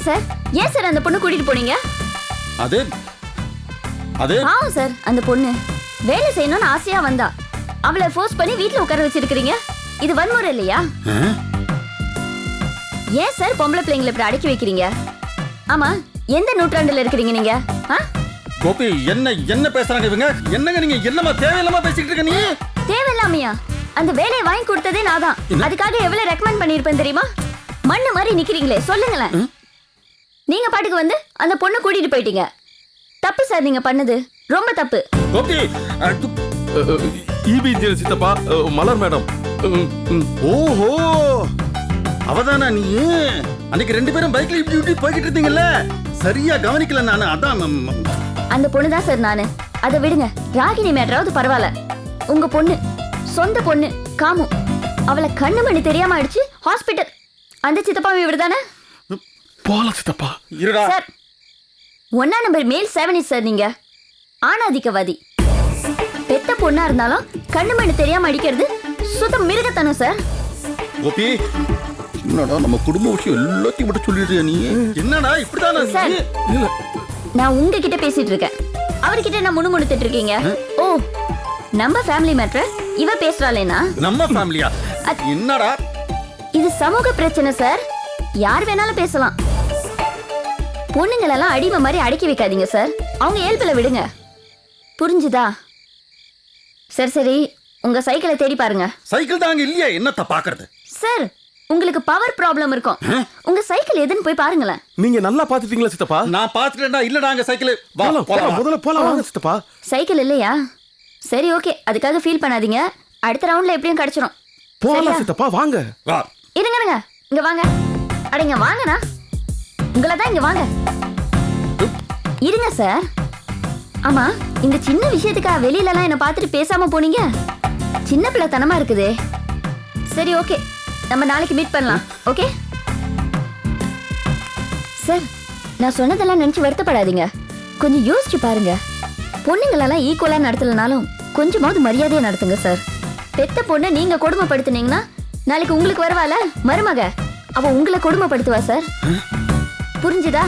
Sir ஏன் sir அந்த பொண்ணு கூட்டிட்டு போனீங்க? அது அது பாவம் சார், அந்த பொண்ணு வேலை செய்யணும்னு ஆசையா வந்தா, அவளை ஃபோர்ஸ் பண்ணி வீட்ல உட்கார வச்சிருக்கீங்க. இது வன்முறை இல்லையா? ஏன் சார் பொம்பளை பிள்ளைங்களை இப்படி அடக்கி வைக்கிறீங்க? ஆமா, எந்த நூற்றாண்டுல இருக்கிறீங்க நீங்க? கோபி, என்ன பேசுறாங்க இவங்க? என்னங்க நீங்க என்னமா தேவையில்லாம பேசிக்கிட்டு இருக்க? நீ தேவையில்லாமையா? அந்த வேலையை வாங்கி கொடுத்ததே நான் தான். அதுக்காக எவ்வளவு ரெக்கமெண்ட் பண்ணிருப்பேன் தெரியுமா? மண்ணு மாதிரி நிக்கிறீங்களே, சொல்லுங்களேன். நீங்க பாட்டுக்கு வந்து அந்த பொண்ணு கூட்டிட்டு போயிட்டீங்க. தப்பு சார், நீங்க பண்ணது ரொம்ப தப்பு. கோபி, ஈபி இன்ஜினியர் சித்தப்பா, மலர் மேடம். ஓஹோ, அவதானா நீ? அன்னைக்கு ரெண்டு பேரும் பைக்ல இப்படி இப்படி போய்கிட்டு இருந்தீங்கல்ல, சரியா கவனிக்கல நானு. அதான் அந்த பொண்ணு தான் சார் நானு. அதை விடுங்க. ராகினி மேட்ராவது பரவாயில்ல. உங்க பொண்ணு, சொந்த பொண்ணு காமு, அவளை கண்ணு மணி தெரியாம அடிச்சு ஹாஸ்பிட்டல். அந்த சித்தப்பா இவர் தானே? போல சித்தப்பா. இருடா சார், 1 நம்பர் மேல் சேவனிஸ் சார். நீங்க ஆணாதிக்கவாதி. பெத்த பொண்ணா இருந்தாலும் கண்ணு மணி தெரியாம அடிக்கிறது சுத்த மிருகத்தனம் சார். கோபி, என்னடா நம்ம குடும்ப விஷயம் எல்லாத்தையும் மட்டும் சொல்லிடுறியா நீ? என்னடா இப்படிதான் சார், இல்ல, நான் உங்ககிட்ட பேசிட்டு இருக்கேன். அவர்கிட்ட நான் முணுமுணுத்துட்டு இருக்கீங்க. ஓ, நம்ம ஃபேமிலி மேட்டர் இவ பேசுறாளேனா? நம்ம ஃபேமிலியா? என்னடா இது சமூக பிரச்சனை சார். யார் வேணாலும் பேசலாம். பொண்ணுங்களெல்லாம் அடிமை மாதிரி அடக்கி வைக்காதீங்க சார். அவங்க இயல்புல விடுங்க. புரிஞ்சுதா? சரி சரி, உங்க சைக்கிளை தேடி பாருங்க. சைக்கிள் தாங்க இல்லையா? என்னத்த பாக்குறது சார், உங்களுக்கு பவர் ப்ராப்ளம் இருக்கும். உங்க சைக்கிள் எதுன்னு போய் பாருங்களேன். நீங்க நல்லா பாத்துட்டீங்களா சித்தப்பா? நான் பாத்துட்டேன்டா. இல்லடா, அங்க சைக்கிள். வா போலாம், முதல்ல போலாம் வாங்க சித்தப்பா. சைக்கிள் இல்லையா? சரி, ஓகே, அதுக்காக ஃபீல் பண்ணாதீங்க. அடுத்த ரவுண்ட்ல எப்படியும் கிடைச்சிரும். போலாம் சித்தப்பா, வாங்க. வா. இருங்க, இங்க வாங்க. அடங்க வாங்கண்ணா, உங்களை தான் இங்க வாங்க. இருங்க சார். ஆமா, இந்த சின்ன விஷயத்துக்காக வெளியில எல்லாம் என்ன பார்த்துட்டு பேசாம போனீங்க? சின்ன பிள்ளைத்தனமா இருக்குதே. சரி, ஓகே, நம்ம நாளைக்கு மீட் பண்ணலாம். ஓகே சார், நான் சொன்னதெல்லாம் நினைச்சு வருத்தப்படாதீங்க. கொஞ்சம் யோசிச்சு பாருங்க. பொண்ணுங்களெல்லாம் ஈக்குவலா நடத்தலனாலும் கொஞ்சமாவது மரியாதையா நடத்துங்க சார். பெத்த பொண்ணை நீங்க கொடுமைப்படுத்தினீங்கன்னா நாளைக்கு உங்களுக்கு வருவால மருமக, அவ உங்களை கொடுமைப்படுத்துவா சார். புரிஞ்சுதா?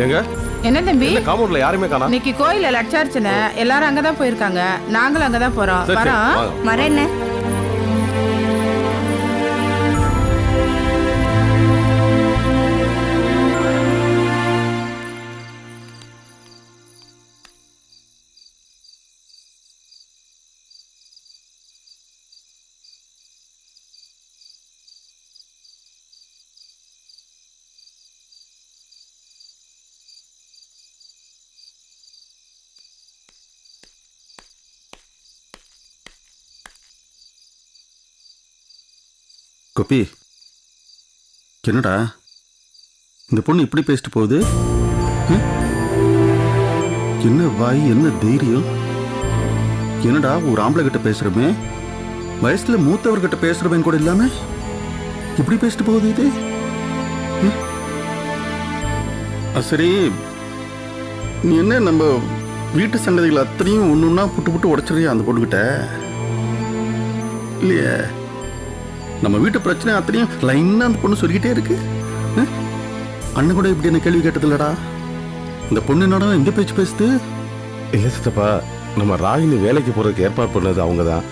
எங்க என்ன தம்பி? இந்த காம்பவுண்ட்ல யாருமே காணோம். இன்னைக்கு கோயில்ல லட்சார்ச்சனை, எல்லாரும் அங்கதான் போயிருக்காங்க. நாங்களும் அங்கதான் போறோம். சரி, சரி, வரோம். வாங்க. வரேன் என்ன? கோபி, என்னடா இந்த பொண்ணு இப்படி பேசிட்டு போகுது? என்ன வாய், என்ன தைரியம்? என்னடா ஒரு ஆம்பளை கிட்ட பேசுறமே, வயசுல மூத்தவர்கிட்ட பேசுறவன் கூட இல்லாம இப்படி பேசிட்டு போகுது இது? சரி, நீ என்ன நம்ம வீட்டு சங்கதிகள் அத்தனையும் ஒண்ணுன்னா புட்டு புட்டு உடைச்சிருக்கியா அந்த பொண்ணுகிட்ட? இல்லையே, நம்ம வீட்டு பிரச்சனை அத்தனையும் லைனா அந்த பொண்ணு சொல்லிக்கிட்டே இருக்கு. அண்ணன் கூட இப்படி என்ன கேள்வி கேட்டது இல்லடா. இந்த பொண்ணு என்னடா இந்த பேச்சு பேசுது? இல்ல சித்தப்பா, நம்ம ராகினி வேலைக்கு போறதுக்கு ஏற்பாடு பண்ணது அவங்க தான்.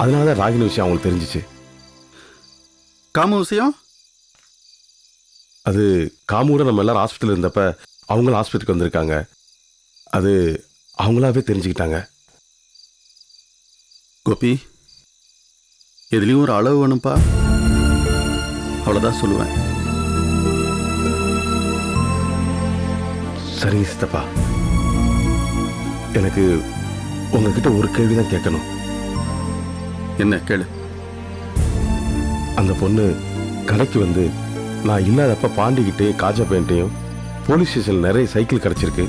அதனாலதான் ராகினி விஷயம் அவங்களுக்கு தெரிஞ்சிச்சு. காம விஷயம்? அது காமூட நம்ம எல்லாரும் ஹாஸ்பிட்டல் இருந்தப்ப அவங்களும் ஹாஸ்பிட்டலுக்கு வந்திருக்காங்க. அது அவங்களாவே தெரிஞ்சுக்கிட்டாங்க. கோபி, எதுலயும் ஒரு அளவு வேணும்பா, அவ்வளவுதான் சொல்லுவேன். சரிங்க சித்தப்பா, எனக்கு உங்ககிட்ட ஒரு கேள்விதான் கேட்கணும். என்ன கேளு. அந்த அந்த பொண்ணு கடைக்கு வந்து நான் இல்லாதப்ப பாண்டிக்கிட்டே காஜா பேண்ட்டையும் போலீஸ் ஸ்டேஷன்ல நிறைய சைக்கிள் கிடைச்சிருக்கு,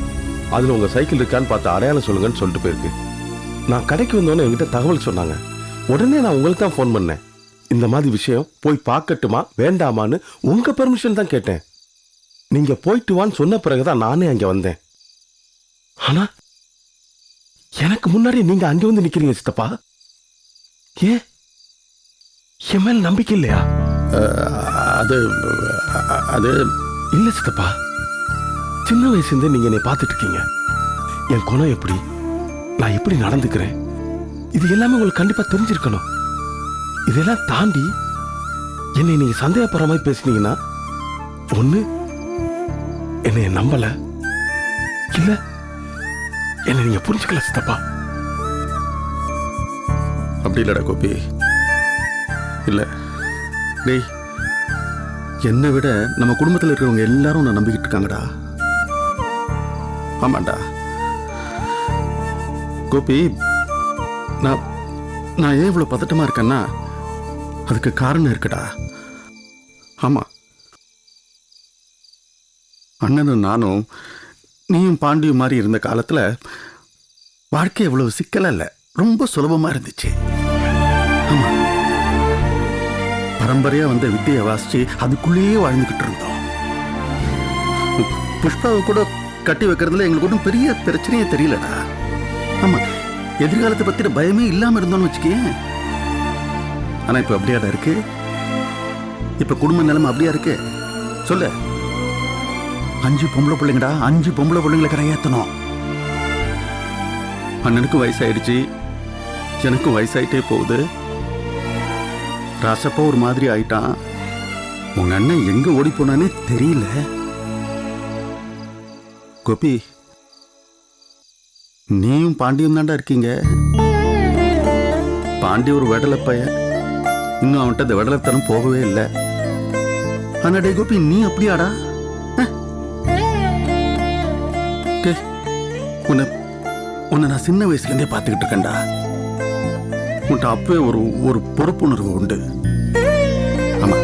அதுல உங்க சைக்கிள் இருக்கான்னு பார்த்து அடையாளம் சொல்லுங்கன்னு சொல்லிட்டு போயிருக்கு. நான் கடைக்கு வந்தோன்னே என்கிட்ட தகவல் சொன்னாங்க. உடனே நான் உங்களுக்கு தான் ஃபோன் பண்ணேன். இந்த மாதிரி விஷயம் போய் பார்க்கட்டுமா வேண்டாமான்னு உங்க பெர்மிஷன் தான் கேட்டேன். நீங்க போயிட்டு வான்னு சொன்ன பிறகுதான் நானே அங்க வந்தேன். ஆனா எனக்கு முன்னாடி நீங்க அங்க வந்து நிக்கிறீங்க சித்தப்பா. ஏன் என் மேல நம்பிக்கை இல்லையா? அது அது இல்ல சித்தப்பா, சின்ன வயசுலேருந்தே நீங்க என்னை பார்த்துட்டு இருக்கீங்க. என் குணம் எப்படி, நான் எப்படி நடந்துக்கிறேன், இது எல்லாமே உங்களுக்கு கண்டிப்பா தெரிஞ்சிருக்கணும். இதெல்லாம் தாண்டி என்னை நீங்க சந்தேகப்படுற மாதிரி பேசுனீங்கன்னா ஒண்ணு என்னை நம்பல, இல்ல என்னை நீங்க புரிஞ்சுக்கல சித்தப்பா. அப்படி இல்லடா கோபி, இல்ல டேய், என்னை விட நம்ம குடும்பத்தில் இருக்கிறவங்க எல்லாரும் நான் நம்பிக்கிட்டு இருக்காங்கடா. ஆமாண்டா கோபி, நான் ஏன் இவ்வளோ பதட்டமா இருக்கேன்னா அதுக்கு காரணம் இருக்குடா. ஆமா, அண்ணனும் நானும் நீயும் பாண்டியும் மாதிரி இருந்த காலத்துல வாழ்க்கை எவ்வளவு சிக்கலா இல்லை, ரொம்ப சுலபமா இருந்துச்சு. ஆமா, பரம்பரையா வந்த வித்தையை வாசிச்சு அதுக்குள்ளேயே வாழ்ந்துகிட்டு இருந்தோம். புஷ்பாவை கூட கட்டி வைக்கிறதுல எங்களுக்கு ஒன்றும் பெரிய பிரச்சனையே தெரியலடா. ஆமா, எதிர்காலத்தை பத்தின பயமே இல்லாம இருந்தோம்னு வச்சுக்கேன். ஆனா இப்ப அப்படியாடா இருக்கு? இப்ப குடும்ப நிலைமை அப்படியா இருக்கு? சொல்லு. 5 பொம்பளை பிள்ளைங்கடா, 5 பொம்பளை பிள்ளைங்களை கரையேற்றணும். அண்ணனுக்கும் வயசாயிடுச்சு, எனக்கும் வயசாயிட்டே போகுது. ராசப்பா ஒரு மாதிரி ஆயிட்டான். உங்க அண்ணன் எங்க ஓடி போனானே தெரியல. கோபி, நீயும் பாண்டியும் தாண்டா இருக்கீங்க. பாண்டி ஒரு வெடலை பையன், இன்னும் அவன்கிட்ட இந்த வெடலைத்தனம் போகவே இல்லை. ஆனா டே கோபி, நீ அப்படியாடா? உன்னை நான் சின்ன வயசுல இருந்தே பார்த்துக்கிட்டு இருக்கேன்டா. உன்கிட்ட அப்பவே ஒரு பொறுப்புணர்வு உண்டு. ஆமா,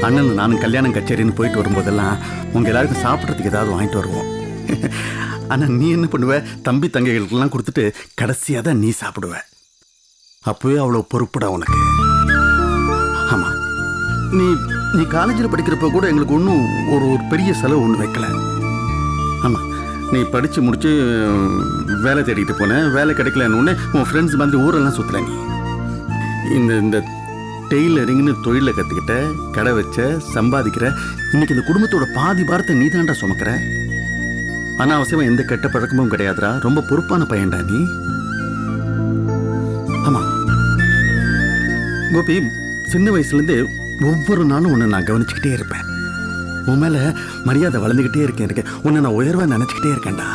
அண்ணன் நானும் கல்யாணம் கச்சேரின்னு போயிட்டு வரும்போதெல்லாம் உங்க எல்லாருக்கும் சாப்பிட்றதுக்கு ஏதாவது வாங்கிட்டு வருவோம். ஆனா நீ என்ன பண்ணுவ, தம்பி தங்கைகளுக்கெல்லாம் கொடுத்துட்டு கடைசியா தான் நீ சாப்பிடுவ. அப்பவே அவ்வளவு பொறுப்புடா உனக்கு. ஆமா, நீ காலேஜில் படிக்கிறப்ப கூட எங்களுக்கு ஒன்றும் ஒரு பெரிய செலவு ஒன்று வைக்கல. ஆமா, நீ படிச்சு முடிச்சு வேலை தேடிட்டு போன, வேலை கிடைக்கலன்னு உடனே உன் ஃப்ரெண்ட்ஸ் மாதிரி ஊரெல்லாம் சுத்தல. நீ இந்த டெய்லரிங்னு தொழிலை கற்றுக்கிட்ட, கடை வச்ச, சம்பாதிக்கிற. இன்னைக்கு இந்த குடும்பத்தோட பாதி பாரத்தை நீ தாண்டா சுமக்கிற. அனாவசியமா எந்த கெட்ட பழக்கமும் கிடையாதுடா. ரொம்ப பொறுப்பான பையன்டா நீ. ஆமா கோபி, சின்ன வயசுலேருந்து ஒவ்வொரு நாளும் உன்னை நான் கவனிச்சுக்கிட்டே இருப்பேன். உன் மேல மரியாதை வளர்ந்துக்கிட்டே இருக்கேன். உன்னை நான் உயர்வா நினைச்சுக்கிட்டே இருக்கேன்டா.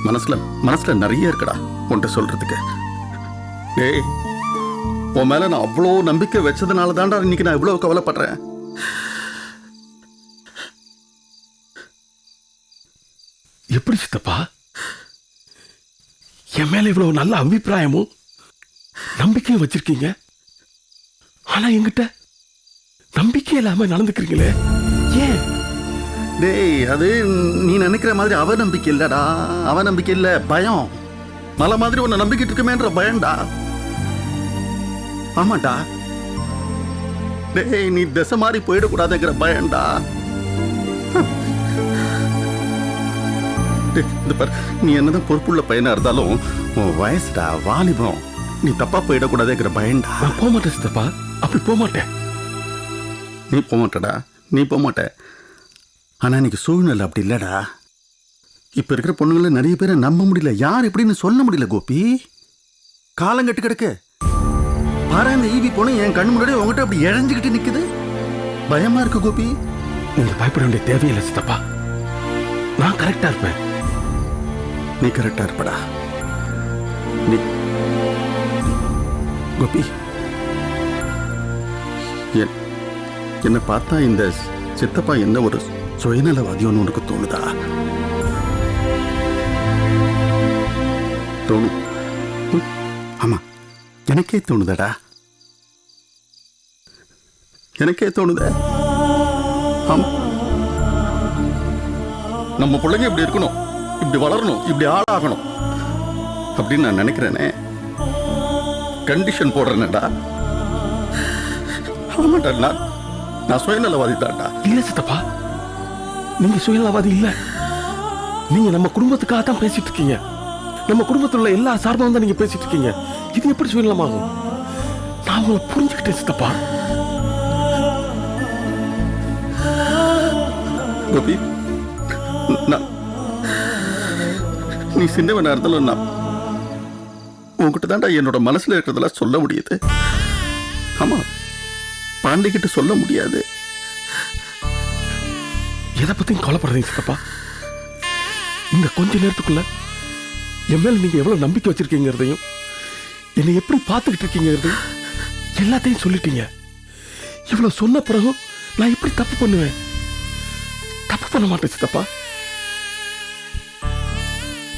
மனசுல நிறைய இருக்குடா உன்கிட்ட சொல்றதுக்கு. டேய், உன் மேல நான் அவ்வளோ நம்பிக்கை வச்சதுனால தான்டா இன்னைக்கு நான் இவ்வளவு கவலைப்படுறேன். எப்படி சித்தப்பா என் மேல இவ்வளவு நல்ல அபிப்பிராயமும் நம்பிக்கையும் வச்சிருக்கீங்க, ஆனா என்கிட்ட நம்பிக்கை இல்லாம நடந்துக்கிறீங்களே, ஏன்? டேய், அது நீ நினைக்கிற மாதிரி அவ நம்பிக்கை இல்லடா. அவ நம்பிக்கை இல்ல, பயம். மலை மாதிரி உன்னை நம்பிக்கிட்டு இருக்குமேன்ற பயம்டா. ஆமாடா டேய், நீ திசை மாதிரி போயிடக்கூடாதுங்கிற பயம்டா. இந்த பாரு, நீ என்னதான் பொறுப்புள்ள பையனா இருந்தாலும் உன் வயசுடா, வாலிபம். நீ தப்பா போயிடக்கூடாதுங்கிற பயம்டா. நான் போக மாட்டேன் சித்தப்பா, அப்படி போக மாட்டேன். நீ போக மாட்டடா, நீ போக மாட்ட. ஆனா இன்னைக்கு சூழ்நிலை அப்படி இல்லடா. இப்ப இருக்கிற பொண்ணுங்களை நிறைய பேரை நம்ப முடியல, யார் எப்படின்னு சொல்ல முடியல கோபி. காலம் கட்டு கிடக்கு. பாரு, இந்த ஈவி பொண்ணு என் கண்ணு முன்னாடி உங்ககிட்ட அப்படி இழஞ்சுக்கிட்டு நிக்குது. பயமா இருக்கு கோபி. நீங்க பயப்பட வேண்டிய தேவையில்லை சித்தப்பா, நான் கரெக்டா இருப்பேன். நீ கரெக்டா இருப்படா. நீ கோபி, என்னை பார்த்தா இந்த சித்தப்பா என்ன ஒரு சுயநலவாதியோன்னு உனக்கு தோணுதா? தோணும். ஆமா, எனக்கே தோணுதடா. எனக்கே தோணுதே. ஆமா, நம்ம பிள்ளைங்க இப்படி இருக்கணும், இப்படி வளரணும், இப்படி ஆளாகணும் அப்படின்னு நான் நினைக்கிறேனே. கண்டிஷன் போடுறேன்டா. ஆமாண்டா, நான் சுயநலவாதி தான்டா. இல்ல சித்தப்பா, நீங்க சுயநலவாதி இல்ல. நீங்க நம்ம குடும்பத்துக்காக தான் பேசிட்டு இருக்கீங்க. நம்ம குடும்பத்தில் உள்ள எல்லா சார்பாகவும் தான் நீங்க பேசிட்டு இருக்கீங்க. இது எப்படி சுயநலமாகும்? நான் உங்களை புரிஞ்சுக்கிட்டேன் சித்தப்பா. கோபி, நீ சின்னவனா இருந்தாலும் நான் உங்ககிட்ட தான்டா என்னோட மனசுல இருக்கிறதெல்லாம் சொல்ல முடியுது. ஆமா, பாண்டிக்கிட்ட சொல்ல முடியாது. எதை பத்தியும் கவலைப்படுறீங்க சித்தப்பா. இந்த கொஞ்ச நேரத்துக்குள்ள என் மேல நீங்க எவ்வளவு நம்பிக்கை வச்சிருக்கீங்கிறதையும் என்னை எப்படி பார்த்துக்கிட்டு இருக்கீங்கிறதையும் எல்லாத்தையும் சொல்லிட்டீங்க. இவ்வளவு சொன்ன பிறகும் நான் எப்படி தப்பு பண்ணுவேன்? தப்பு பண்ண மாட்டேன் சித்தப்பா.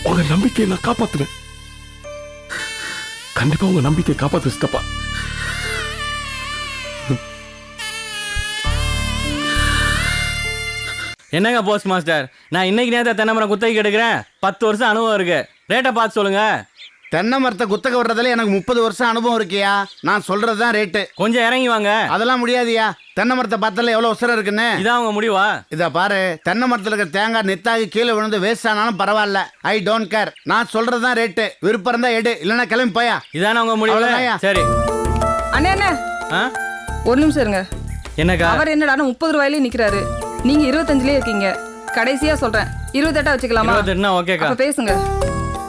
உங்க நம்பிக்கையை நான் காப்பாத்துவேன். கண்டிப்பா உங்க நம்பிக்கையை காப்பாத்து சித்தப்பா. என்னங்க போஸ்ட் மாஸ்டர், நான் இன்னைக்கு நேரத்தை தென்னை மரம் குத்தகைக்கு எடுக்கிறேன். 10 வருஷம் அனுபவம் இருக்கு. ரேட்டை பார்த்து சொல்லுங்க. தென்னை மரத்தை குத்தகை விடுறதுல எனக்கு 30 வருஷம் அனுபவம் இருக்கியா. நான் சொல்றதுதான் ரேட்டு. கொஞ்சம் இறங்கி வாங்க. அதெல்லாம் முடியாதுயா. தென்னை மரத்தை பார்த்தால எவ்வளவு உசரம் இருக்குன்னு. இதான் உங்க முடிவா? இத பாரு, தென்னை மரத்துல இருக்க தேங்காய் நெத்தாகி கீழே விழுந்து வேஸ்ட் ஆனாலும் பரவாயில்ல. I don't care. நான் சொல்றதுதான் ரேட்டு. விருப்பம் இருந்தா எடு, இல்லைன்னா கிளம்பி போயா. இதானே உங்க முடிவு? அவ்வளவுதான்யா. சரி. அண்ணே அண்ணே, ஆ? ஒரு நிமிஷம் இருங்க. என்னக்கா? அவர் என்னடா 30 ரூபாயிலே நிக்கிறாரு, நீங்க 25லயே இருக்கீங்க. கடைசியா சொல்றேன், 28 வச்சுக்கலாமா? 28னா ஓகேக்கா. அப்ப பேசுங்க.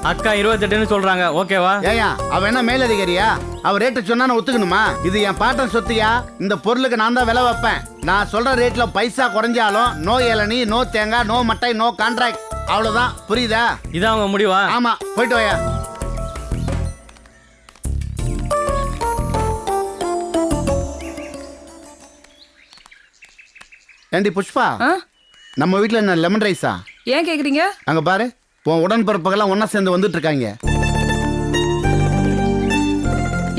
அக்கா 28ன்னு சொல்றாங்க, ஓகேவா? ஏயா, அவன் என்ன மேலதிகாரியா? அவ ரேட்டு சொன்னா நான் ஒத்துக்கணுமா? இது என் பாட்டன் சொத்தியா. இந்த பொருளுக்கு நான் தான் விலை வைப்பேன். நான் சொல்ற ரேட்ல பைசா குறைஞ்சாலும் நோ இளநீ, நோ தேங்காய், நோ மட்டை, நோ கான்ட்ராக்ட். அவ்வளவுதான். புரியுதா? இதான் உங்க முடிவா? ஆமா, போயிட்டு வாயா. ஏண்டி புஷ்பா, ஆ? நம்ம வீட்ல என்ன லெமன் ரைஸா? ஏன் கேக்குறீங்க? அங்க பாரு, உன் உடன்பிறப்புகள்லாம் ஒன்னா சேர்ந்து வந்துட்டு இருக்காங்க.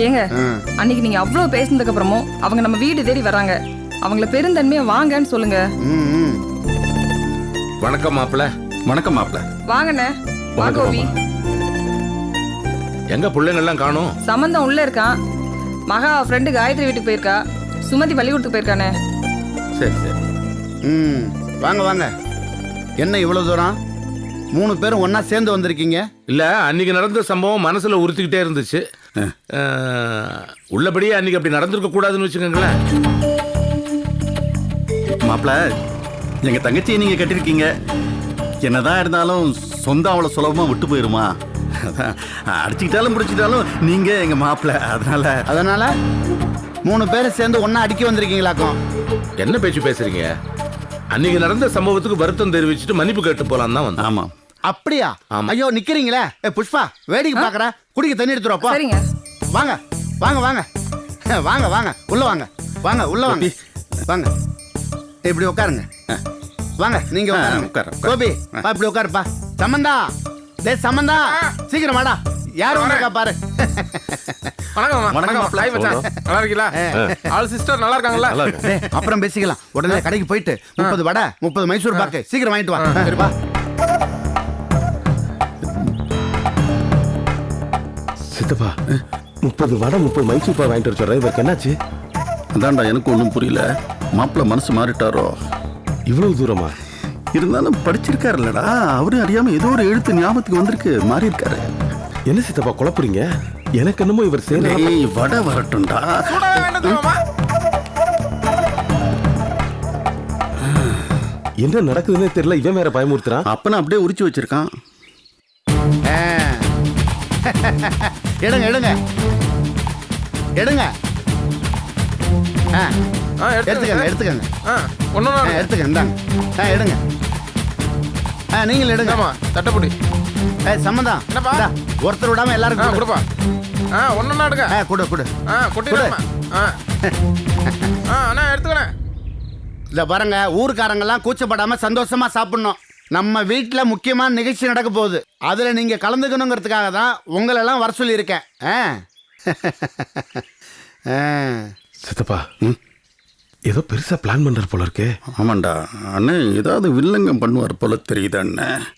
ஏங்க, ஆ. அன்னைக்கு நீங்க அவ்வளவு பேசினதுக்கு அப்புறமும் அவங்க நம்ம வீடு தேடி வராங்க. அவங்கள பெருந்தன்மையா வாங்கன்னு சொல்லுங்க. ம், ம். வணக்கம் மாப்பிள்ள. வணக்கம் மாப்ள. வாங்கண்ணே. வா வணக்கம் கோபி. எங்க பிள்ளைங்கள்லாம் காணும்? சம்பந்தம் உள்ள இருக்கான். மகா ஃப்ரெண்டு காயத்ரி வீட்டுக்கு போயிருக்கா. சுமதி பள்ளிக்கூடத்துக்கு போயிருக்கானே. சரி சரி. ம், வாங்க வாங்க. என்ன இவ்வளவு தூரம்? 3 பேரும் ஒன்னா சேர்ந்து வந்திருக்கீங்க. இல்ல, அன்னைக்கு நடந்த சம்பவம் மனசுல உறுத்திக்கிட்டே இருந்துச்சு. உள்ளபடியே அன்னைக்கு அப்படி நடந்திருக்க கூடாதுன்னு வச்சுக்கோங்களேன். மாப்ள, எங்க தங்கச்சியை நீங்க கட்டிருக்கீங்க. என்னதான் இருந்தாலும் சொந்தம் அவ்வளவு சுலபமா விட்டு போயிருமா? அதான், அடிச்சுக்கிட்டாலும் முடிச்சுக்கிட்டாலும் நீங்க எங்க மாப்பிள. அதனால 3 பேரும் சேர்ந்து ஒன்னா அடிக்க வந்திருக்கீங்களாக்கும். என்ன பேச்சு பேசுறீங்க? அன்னைக்கு நடந்த சம்பவத்துக்கு வருத்தம் தெரிவிச்சுட்டு மன்னிப்பு கேட்டு போலாம் தான் வந்தேன். ஆமா. அப்படியா? ஆமா. ஐயோ, நிக்கிறீங்களே. புஷ்பா, வேடிக்கை பாக்குற. குடிக்க தண்ணி எடுத்துருவாப்பா. சரிங்க. வாங்க வாங்க வாங்க வாங்க வாங்க உள்ள வாங்க. வாங்க உள்ள வாங்க. வாங்க, இப்படி உட்காருங்க. வாங்க, நீங்க உட்காருங்க. உட்காரு. கோபி, வா, இப்படி உட்காருப்பா. சம்பந்தா, டேய் சம்பந்தா, சீக்கிரம் வாடா. யார் வந்திருக்கா பாரு. வணக்கம் வணக்கம் மாப்ள. ஹாய் மச்சான். நல்லா இருக்கீங்களா? ஆல் சிஸ்டர் நல்லா இருக்காங்களா? நல்லா இருக்கு. டேய், அப்புறம் பேசிக்கலாம். உடனே கடைக்கு போயிட்டு 30 வடை 30 மைசூர் பாக்கு சீக்கிரம் வாங்கிட்டு வா. சரிப்பா. சித்தப்பா, 30 வடை 30 மைசூர் பாக் வாங்கிட்டு வர சொல்றேன். இவருக்கு என்னாச்சு? அதான்டா எனக்கு ஒன்றும் புரியல. மாப்பிள்ள மனசு மாறிட்டாரோ? இவ்வளவு தூரமா? இருந்தாலும் படிச்சிருக்காருல்லடா. அவரும் அறியாம ஏதோ ஒரு எழுத்து ஞாபகத்துக்கு வந்திருக்கு. மாறி இருக்காரு. என்ன சித்தப்பா குழப்புறீங்க? எனக்கு என்னமோ இவர் சேர்ந்து டேய், வடை வரட்டும்டா. என்ன நடக்குதுன்னே தெரியல. இவன் வேற பயமுறுத்துறான். அப்பனா அப்படியே உரிச்சு வச்சிருக்கான். ஆ. எடுங்க எடுங்க எடுங்க. எடுத்துக்கங்க எடுத்துக்கங்க. எடுத்துக்கங்க, இந்தாங்க. எடுங்க. நீங்களும் எடுங்க. தட்டப்படி சம்மந்தம். என்னப்பா? இந்தா, ஒருத்தர் விடாம எல்லாரும் கொடு. கொடுப்பா. ஒன்னு எடுங்க. கொடு கொடு. கொட்டிடுமா? அண்ணா எடுத்துக்கிறேன். இத பாருங்க, ஊர்க்காரங்கெல்லாம் கூச்சப்படாம சந்தோஷமா சாப்பிடணும். நம்ம வீட்டுல முக்கியமான நிகழ்ச்சி நடக்க போகுது. அதுல நீங்க கலந்துக்கணுங்கிறதுக்காக தான் உங்களை எல்லாம் வர சொல்லி இருக்கேன். சித்தப்பா, ஏதோ பெருசா பிளான் பண்றாரு போல இருக்கே. ஆமாண்டா அண்ணே, ஏதாவது வில்லங்கம் பண்ணுவார் போல தெரியுது அண்ணே.